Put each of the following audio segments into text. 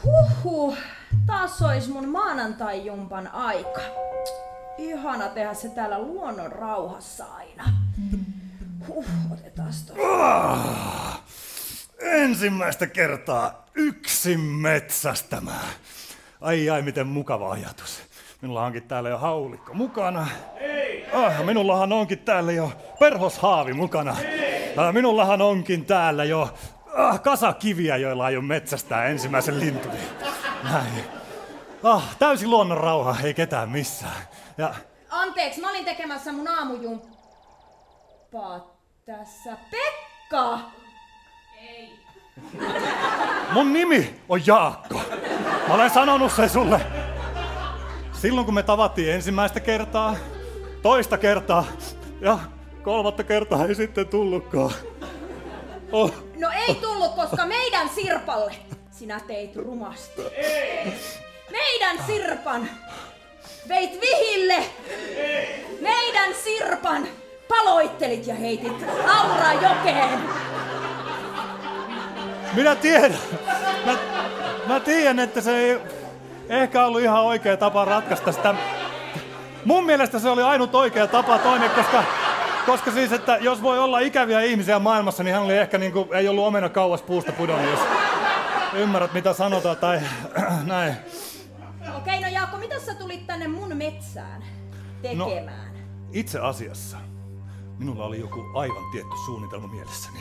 Huhhuh, taas ois mun maanantai-jumpan aika. Ihana tehdä se täällä luonnon rauhassa aina. Otetaan toi. Ensimmäistä kertaa yksin metsästämään. Ai, miten mukava ajatus. Minulla onkin täällä jo haulikko mukana. Minullahan onkin täällä jo perhoshaavi mukana. Minullahan onkin täällä jo kasakiviä, joilla aion metsästää ensimmäisen lintuni. Näin. Täysin luonnon rauha, ei ketään missään. Ja... Anteeksi, mä olin tekemässä mun aamujumppaa tässä. Pekka! Ei. Mun nimi on Jaakko. Mä olen sanonut sen sulle. Silloin kun me tavattiin ensimmäistä kertaa, toista kertaa ja kolmatta kertaa ei sitten tullutkaan. No ei tullut, koska meidän Sirpalle sinä teit rumasti. Meidän Sirpan veit vihille. Meidän Sirpan paloittelit ja heitit Aurajokeen. Minä tiedän. Mä tiedän, että se ei ehkä ollut ihan oikea tapa ratkaista sitä. Mun mielestä se oli ainut oikea tapa toinen, koska siis, että jos voi olla ikäviä ihmisiä maailmassa, niin hän oli ehkä niinku, ei ollut omena kauas puusta pudonnut, jos ymmärrät mitä sanotaan tai näin. Okei, no Jaakko, mitä sä tulit tänne mun metsään tekemään? No, itse asiassa minulla oli joku aivan tietty suunnitelma mielessäni.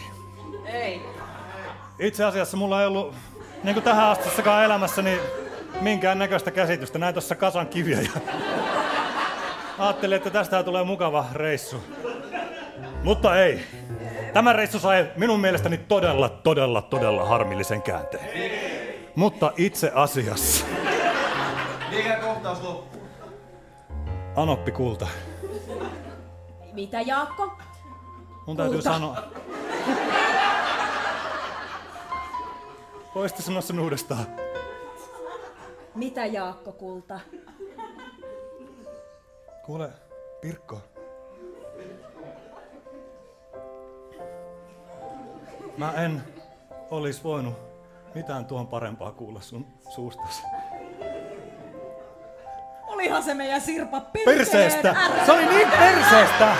Ei. Itse asiassa mulla ei ollut niin kuin tähän astissakaan elämässäni minkään näköistä käsitystä. Näin tuossa kasan kiviä ja ajattelin, että tästä tulee mukava reissu. Mutta ei. Tämä reissu sai minun mielestäni todella harmillisen käänteen. Mutta itse asiassa... Mikä kohtaus loppuu? Anoppi kulta. Mitä, Jaakko? Mun täytyy sanoa... Voisitte sanoa sen uudestaan. Mitä, Jaakko kulta? Kuule, Pirkko. Mä en olis voinut mitään tuon parempaa kuulla sun suustasi. Olihan se meidän Sirpa Perseestä! Se oli niin perseestä!